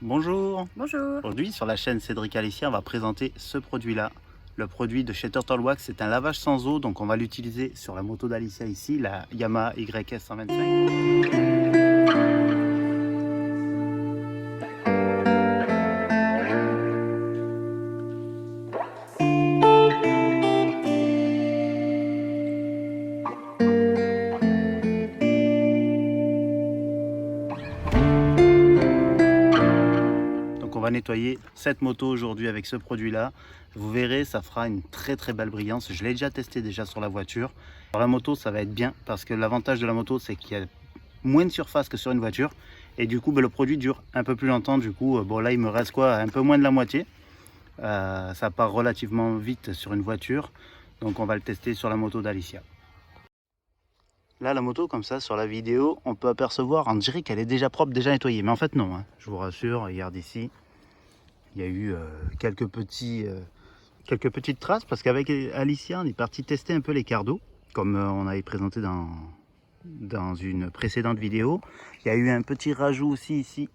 Bonjour. Bonjour. Aujourd'hui sur la chaîne Cédric Alicia, on va présenter ce produit-là. Le produit de chez Turtle Wax, c'est un lavage sans eau, donc on va l'utiliser sur la moto d'Alicia ici, la Yamaha YS 125. Donc on va nettoyer cette moto aujourd'hui avec ce produit-là. Vous verrez, ça fera une très belle brillance. Je l'ai déjà testé déjà sur la voiture. Sur la moto, ça va être bien parce que l'avantage de la moto, c'est qu'il y a moins de surface que sur une voiture. Et du coup, le produit dure un peu plus longtemps. Du coup, bon là, il me reste quoi? Un peu moins de la moitié. Ça part relativement vite sur une voiture. Donc on va le tester sur la moto d'Alicia. Là, la moto, comme ça, sur la vidéo, on peut apercevoir, on dirait qu'elle est déjà propre, déjà nettoyée. Mais en fait, non, hein. Je vous rassure, regarde ici. Il y a eu quelques petites traces parce qu'avec Alicia, on est parti tester un peu les quarts d'eau, comme on avait présenté dans une précédente vidéo. Il y a eu un petit rajout aussi ici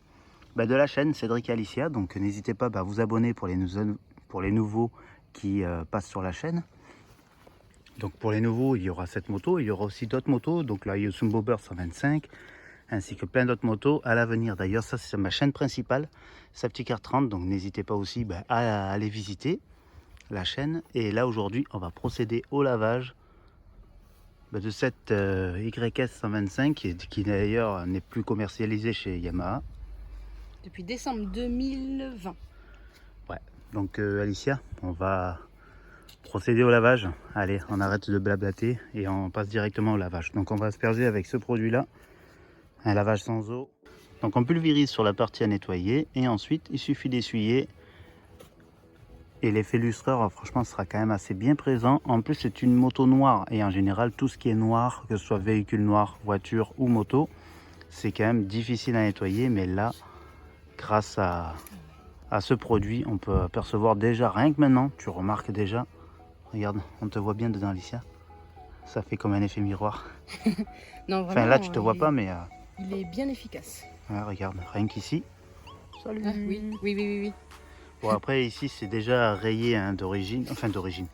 de la chaîne Cédric Alicia. Donc n'hésitez pas à vous abonner pour les nouveaux qui passent sur la chaîne. Donc pour les nouveaux, il y aura cette moto, il y aura aussi d'autres motos. Donc la Yosun Bobber 125, ainsi que plein d'autres motos à l'avenir. D'ailleurs, ça c'est ma chaîne principale, Safety Car 30. Donc n'hésitez pas aussi à aller visiter la chaîne. Et là aujourd'hui, on va procéder au lavage de cette YS 125 qui d'ailleurs n'est plus commercialisée chez Yamaha. Depuis décembre 2020. Ouais, donc Alicia, on va procéder au lavage. Allez, on arrête de blablater et on passe directement au lavage. Donc on va asperger avec ce produit là, un lavage sans eau. Donc on pulvérise sur la partie à nettoyer et ensuite il suffit d'essuyer. Et l'effet lustreur, franchement, sera quand même assez bien présent. En plus, c'est une moto noire et en général, tout ce qui est noir, que ce soit véhicule noir, voiture ou moto, c'est quand même difficile à nettoyer. Mais là, grâce à ce produit, on peut apercevoir déjà, rien que maintenant, tu remarques déjà. Regarde, on te voit bien dedans, Alicia. Ça fait comme un effet miroir. Non, vraiment, Enfin, là, tu te vois pas, mais... il est bien efficace. Ouais, regarde, rien qu'ici. Salut. Ah, oui. Bon, après, ici, c'est déjà rayé d'origine. Enfin, d'origine.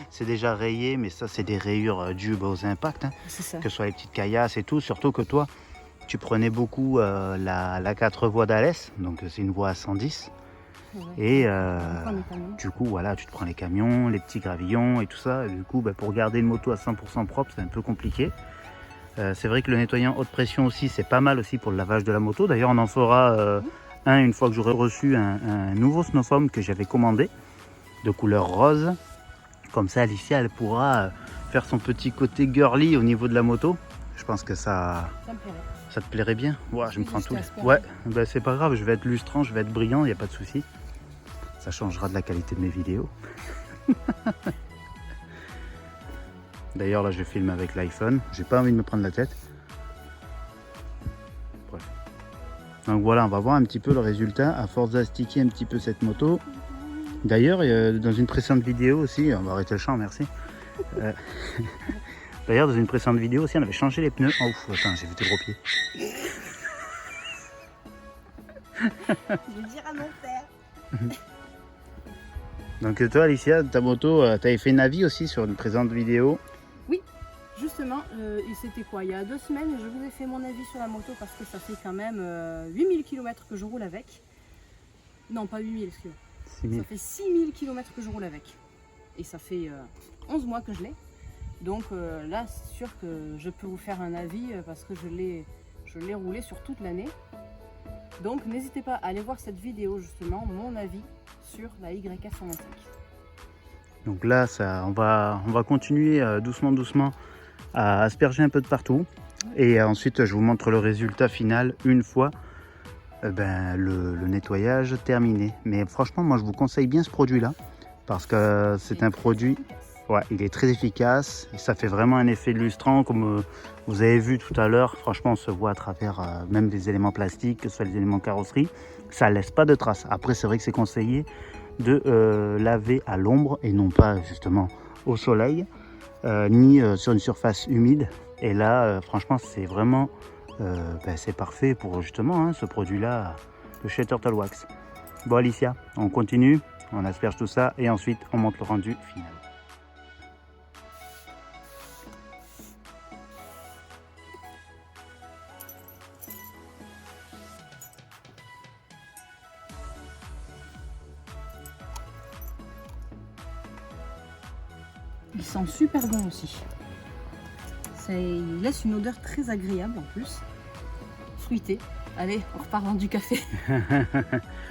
C'est déjà rayé, mais ça, c'est des rayures dues aux impacts. Hein, c'est ça. Que ce soit les petites caillasses et tout. Surtout que toi, tu prenais beaucoup la 4 voies d'Alès. Donc, c'est une voie à 110. Ouais. Et du coup, voilà, tu te prends les camions, les petits gravillons et tout ça. Et du coup, pour garder une moto à 100% propre, c'est un peu compliqué. C'est vrai que le nettoyant haute pression aussi, c'est pas mal aussi pour le lavage de la moto. D'ailleurs, on en fera une fois que j'aurai reçu un nouveau Snowfoam que j'avais commandé de couleur rose. Comme ça, Alicia, elle pourra faire son petit côté girly au niveau de la moto. Je pense que ça te plairait bien. Ouais, je me prends tout. Ouais, c'est pas grave, je vais être lustrant, je vais être brillant, il n'y a pas de souci. Ça changera de la qualité de mes vidéos. D'ailleurs, là, je filme avec l'iPhone. J'ai pas envie de me prendre la tête. Bref. Donc voilà, on va voir un petit peu le résultat à force d'astiquer un petit peu cette moto. D'ailleurs, dans une précédente vidéo aussi, on va arrêter le champ, merci. D'ailleurs, dans une précédente vidéo aussi, on avait changé les pneus. Oh, attends, j'ai vu tes gros pieds. Je vais dire à mon père. Donc toi, Alicia, ta moto, tu avais fait une avis aussi sur une précédente vidéo. Oui, justement, c'était quoi? Il y a 2 semaines, je vous ai fait mon avis sur la moto parce que ça fait quand même 8000 km que je roule avec. Non, pas 8000, excusez-moi. Ça fait 6000 km que je roule avec. Et ça fait 11 mois que je l'ai. Donc là, c'est sûr que je peux vous faire un avis parce que je l'ai roulé sur toute l'année. Donc n'hésitez pas à aller voir cette vidéo, justement, mon avis sur la YS 125. Donc là, on va continuer doucement à asperger un peu de partout. Et ensuite, je vous montre le résultat final une fois le nettoyage terminé. Mais franchement, moi, je vous conseille bien ce produit-là parce que c'est un produit... Ouais, il est très efficace, et ça fait vraiment un effet lustrant comme vous avez vu tout à l'heure. Franchement, on se voit à travers même des éléments plastiques, que ce soit les éléments carrosserie, ça laisse pas de traces. Après, c'est vrai que c'est conseillé de laver à l'ombre et non pas justement au soleil, ni sur une surface humide. Et là, franchement, c'est vraiment c'est parfait pour justement ce produit-là de chez Turtle Wax. Bon Alicia, on continue, on asperge tout ça et ensuite on monte le rendu final. Il sent super bon aussi. Il laisse une odeur très agréable en plus. Fruité. Allez, on repart dans du café.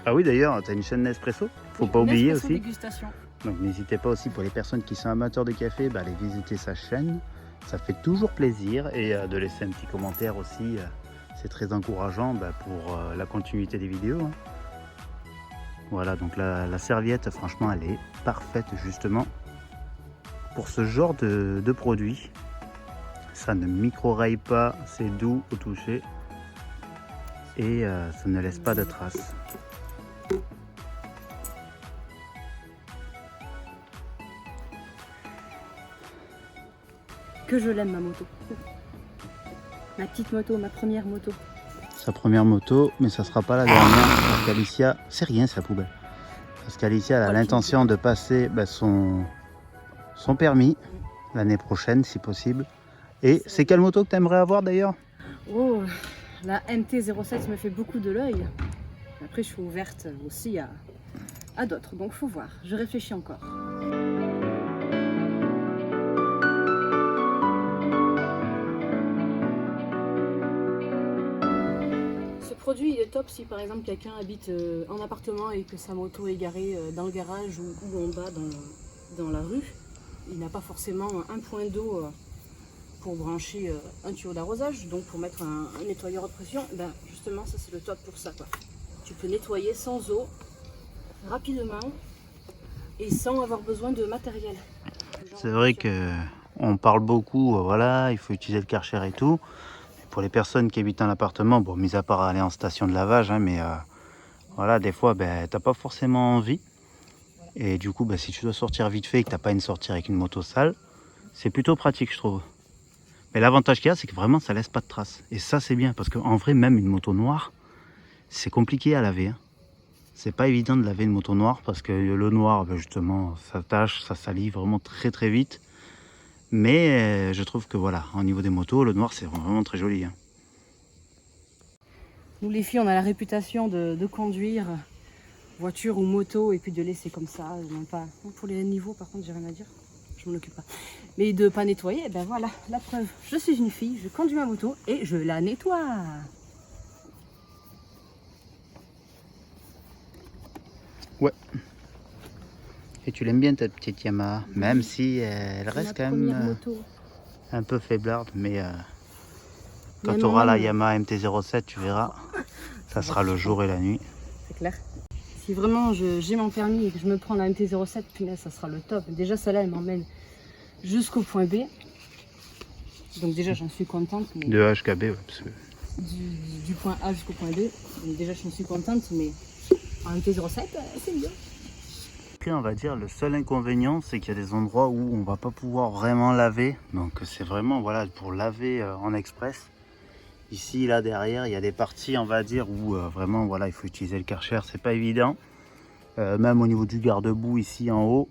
Ah oui d'ailleurs, tu as une chaîne Nespresso, faut pas oublier aussi. Dégustation. Donc n'hésitez pas aussi pour les personnes qui sont amateurs de café, allez visiter sa chaîne. Ça fait toujours plaisir et de laisser un petit commentaire aussi. C'est très encourageant pour la continuité des vidéos. Hein. Voilà, donc la serviette, franchement, elle est parfaite justement pour ce genre de produit. Ça ne micro-raille pas, c'est doux au toucher et ça ne laisse pas de traces. Que je l'aime ma moto. Ma petite moto, ma première moto. Sa première moto, mais ça sera pas la dernière parce qu'Alicia, c'est rien, c'est la poubelle. Parce qu'Alicia a l'intention de passer son permis l'année prochaine si possible. Et c'est quelle moto que tu aimerais avoir d'ailleurs? Oh, la MT-07 me fait beaucoup de l'œil. Après je suis ouverte aussi à d'autres, donc faut voir, je réfléchis encore. Ce produit il est top si par exemple quelqu'un habite en appartement et que sa moto est garée dans le garage ou en bas dans la rue. Il n'a pas forcément un point d'eau pour brancher un tuyau d'arrosage, donc pour mettre un nettoyeur haute pression, justement ça c'est le top pour ça quoi. Tu peux nettoyer sans eau, rapidement et sans avoir besoin de matériel. C'est vrai que on parle beaucoup, voilà, il faut utiliser le Karcher et tout. Pour les personnes qui habitent en appartement, bon, mis à part aller en station de lavage, hein, mais voilà, des fois, t'as pas forcément envie. Et du coup, si tu dois sortir vite fait et que t'as pas une sortie avec une moto sale, c'est plutôt pratique, je trouve. Mais l'avantage qu'il y a, c'est que vraiment, ça laisse pas de traces. Et ça, c'est bien, parce qu'en vrai, même une moto noire, c'est compliqué à laver. Hein. C'est pas évident de laver une moto noire, parce que le noir, justement, ça tâche, ça salit vraiment très très vite. Mais je trouve que voilà, au niveau des motos, le noir, c'est vraiment très joli. Hein. Nous les filles, on a la réputation de conduire voiture ou moto et puis de laisser comme ça, même pas. Pour les niveaux, par contre, j'ai rien à dire. Je m'en occupe pas. Mais de pas nettoyer, voilà, la preuve. Je suis une fille, je conduis ma moto et je la nettoie. Ouais. Et tu l'aimes bien ta petite Yamaha, même si elle reste quand même un peu faiblarde, mais quand tu auras la Yamaha MT-07, tu verras, ça sera le jour et la nuit. C'est clair. Si vraiment j'ai mon permis et que je me prends la MT-07, punaise, ça sera le top. Déjà, celle-là, elle m'emmène jusqu'au point B. Donc déjà, j'en suis contente. Mais de HKB, ouais, parce que... du point A jusqu'au point B. Donc déjà, j'en suis contente, mais en MT-07, c'est mieux. On va dire le seul inconvénient, c'est qu'il y a des endroits où on va pas pouvoir vraiment laver. Donc c'est vraiment voilà pour laver en express. Ici, là derrière, il y a des parties, on va dire, où vraiment voilà, il faut utiliser le Karcher, c'est pas évident. Même au niveau du garde-boue ici en haut,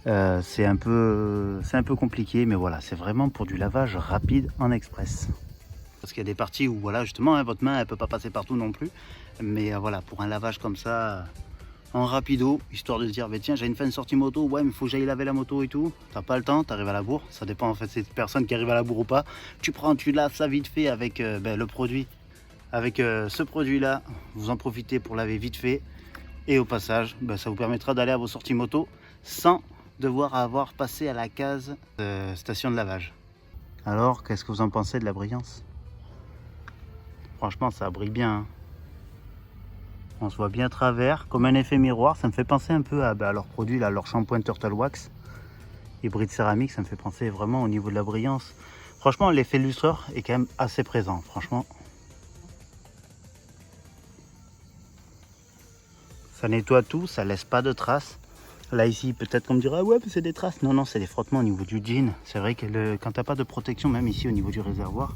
c'est un peu compliqué, mais voilà, c'est vraiment pour du lavage rapide en express. Parce qu'il y a des parties où voilà, justement, hein, votre main elle peut pas passer partout non plus. Mais voilà, pour un lavage comme ça. En rapido, histoire de se dire, tiens, j'ai une fin de sortie moto, ouais, mais il faut que j'aille laver la moto et tout. T'as pas le temps, t'arrives à la bourre. Ça dépend en fait, c'est personne qui arrive à la bourre ou pas. Tu laves ça vite fait avec le produit. Avec ce produit-là, vous en profitez pour laver vite fait. Et au passage, ça vous permettra d'aller à vos sorties moto sans devoir avoir passé à la case station de lavage. Alors, qu'est-ce que vous en pensez de la brillance? Franchement, ça brille bien. Hein. On se voit bien à travers, comme un effet miroir. Ça me fait penser un peu à leur produit, là, leur shampoing Turtle Wax. Hybride céramique, ça me fait penser vraiment au niveau de la brillance. Franchement, l'effet lustreur est quand même assez présent, franchement. Ça nettoie tout, ça laisse pas de traces. Là, ici, peut-être qu'on me dira, ouais, c'est des traces. Non, non, c'est des frottements au niveau du jean. C'est vrai que quand t'as pas de protection, même ici au niveau du réservoir,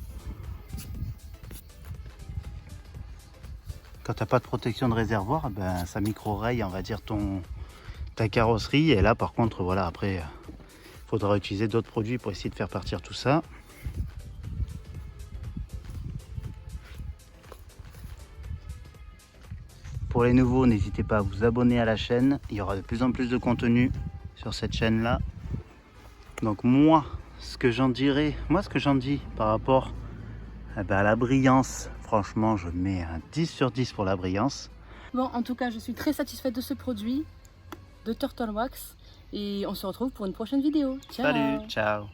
quand tu n'as pas de protection de réservoir, ben, ça micro-raye, on va dire, ta carrosserie. Et là, par contre, voilà, après, il faudra utiliser d'autres produits pour essayer de faire partir tout ça. Pour les nouveaux, n'hésitez pas à vous abonner à la chaîne. Il y aura de plus en plus de contenu sur cette chaîne-là. Donc moi, ce que j'en dis par rapport à la brillance, franchement, je mets un 10 sur 10 pour la brillance. Bon, en tout cas, je suis très satisfaite de ce produit, de Turtle Wax. Et on se retrouve pour une prochaine vidéo. Ciao. Salut, ciao.